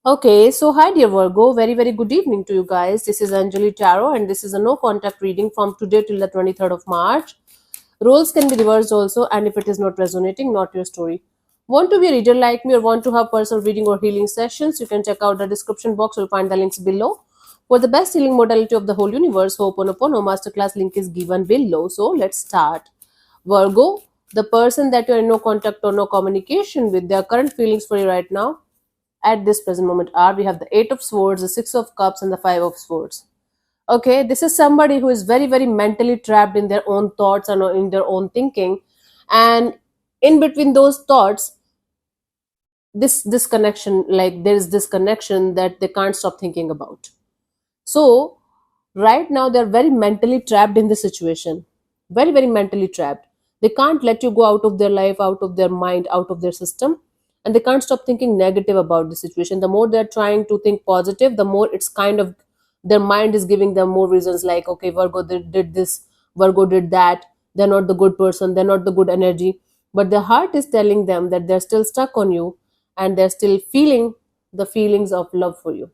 Okay, so hi dear Virgo, very good evening to you guys. This is Anjali Tarot and this is a no contact reading from today till the 23rd of March. Roles can be reversed also, and if it is not resonating, not your story. Want to be a reader like me or want to have personal reading or healing sessions? You can check out the description box, you'll find the links below. For the best healing modality of the whole universe, Ho'oponopono masterclass link is given below. So let's start. Virgo, the person that you're in no contact or no communication with, their current feelings for you right now at this present moment are we have the Eight of Swords, the Six of Cups, and the Five of Swords. Okay, this is somebody who is very mentally trapped in their own thoughts and in their own thinking, and in between those thoughts, this connection, like there is this connection that they can't stop thinking about. So right now they're very mentally trapped in the situation, very mentally trapped. They can't let you go out of their life, out of their mind, out of their system, and they can't stop thinking negative about the situation. The more they're trying to think positive, the more it's kind of their mind is giving them more reasons, like okay, Virgo did this, Virgo did that, they're not the good person, they're not the good energy. But their heart is telling them that they're still stuck on you, and they're still feeling the feelings of love for you.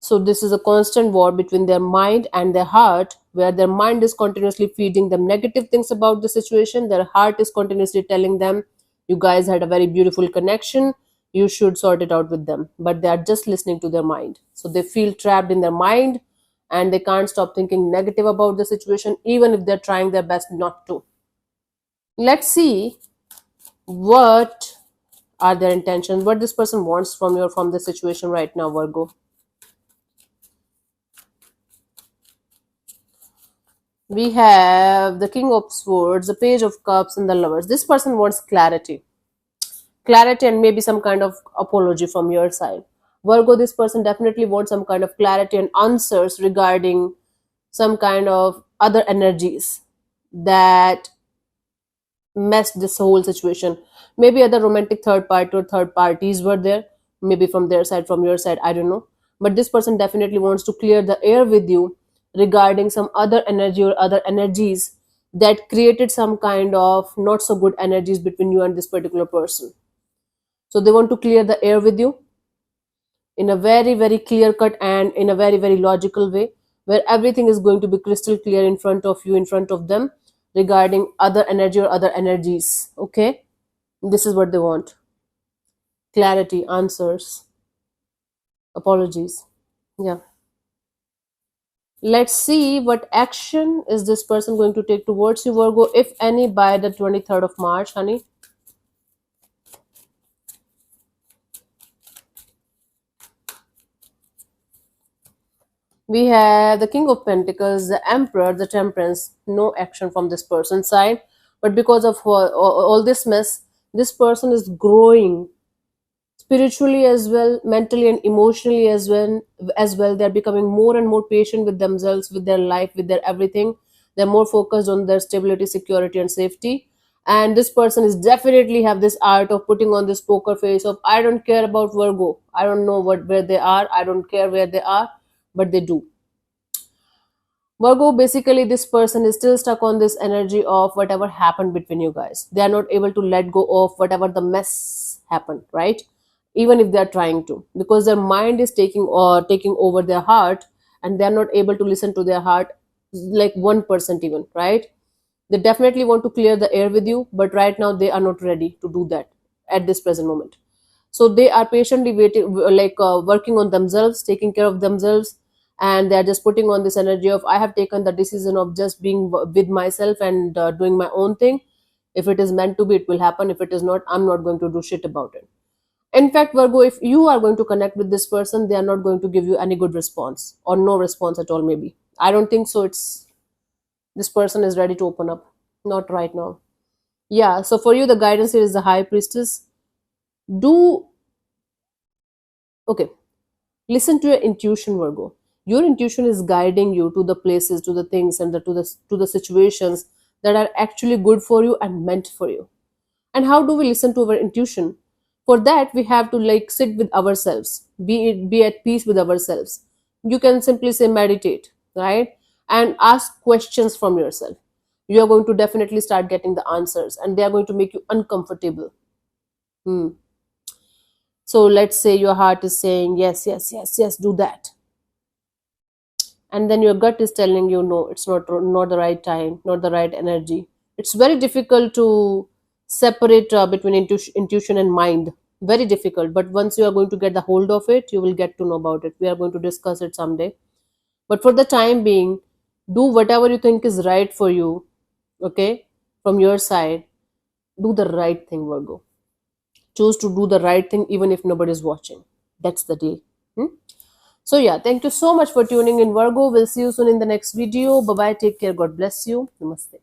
So this is a constant war between their mind and their heart, where their mind is continuously feeding them negative things about the situation. Their heart is continuously telling them, you guys had a very beautiful connection, you should sort it out with them. But they are just listening to their mind. So they feel trapped in their mind, and they can't stop thinking negative about the situation, even if they're trying their best not to. Let's see what are their intentions, what this person wants from you, from the situation right now, Virgo. We have the King of Swords, the Page of Cups, and the Lovers. This person wants clarity, and maybe some kind of apology from your side. Virgo, this person definitely wants some kind of clarity and answers regarding some kind of other energies that messed this whole situation. Maybe other romantic third party or third parties were there, maybe from their side, from your side, I don't know. But this person definitely wants to clear the air with you regarding some other energy or other energies that created some kind of not so good energies between you and this particular person. So they want to clear the air with you in a very clear cut and in a very logical way, where everything is going to be crystal clear in front of you, in front of them, regarding other energy or other energies. Okay, this is what they want: clarity, answers, apologies. Yeah, let's see what action is this person going to take towards you, Virgo, if any, by the 23rd of March, honey. We have the King of Pentacles, the Emperor, the Temperance. No action from this person's side. But because of all this mess, this person is growing spiritually as well, mentally and emotionally as well. They're becoming more and more patient with themselves, with their life, with their everything. They're more focused on their stability, security, and safety. And this person is definitely have this art of putting on this poker face of, I don't care about Virgo. I don't know where they are. I don't care where they are, but they do. Virgo, basically, this person is still stuck on this energy of whatever happened between you guys. They are not able to let go of whatever the mess happened, right? Even if they are trying to, because their mind is taking over their heart, and they are not able to listen to their heart like 1% even, right? They definitely want to clear the air with you, but right now they are not ready to do that at this present moment. So they are patiently waiting, like working on themselves, taking care of themselves, and they are just putting on this energy of, I have taken the decision of just being with myself and doing my own thing. If it is meant to be, it will happen. If it is not, I'm not going to do shit about it. In fact, Virgo, if you are going to connect with this person, they are not going to give you any good response, or no response at all. Maybe, I don't think so. It's This person is ready to open up, not right now. Yeah, so for you, the guidance here is the High Priestess. Do Okay, listen to your intuition, Virgo. Your intuition is guiding you to the places, to the things, and to the situations that are actually good for you and meant for you. And how do we listen to our intuition? For that, we have to like sit with ourselves, be at peace with ourselves. You can simply say meditate, right? And ask questions from yourself. You are going to definitely start getting the answers, and they are going to make you uncomfortable. Hmm. So let's say your heart is saying yes, yes, yes, yes, do that, and then your gut is telling you no, it's not the right time, not the right energy. It's very difficult to separate between intuition and mind. Very difficult, but once you are going to get the hold of it, you will get to know about it. We are going to discuss it someday, but for the time being, do whatever you think is right for you. Okay, from your side, do the right thing, Virgo. Choose to do the right thing even if nobody is watching. That's the deal. Hmm? So yeah, thank you so much for tuning in, Virgo. We'll see you soon in the next video. Bye bye, take care, God bless you, namaste.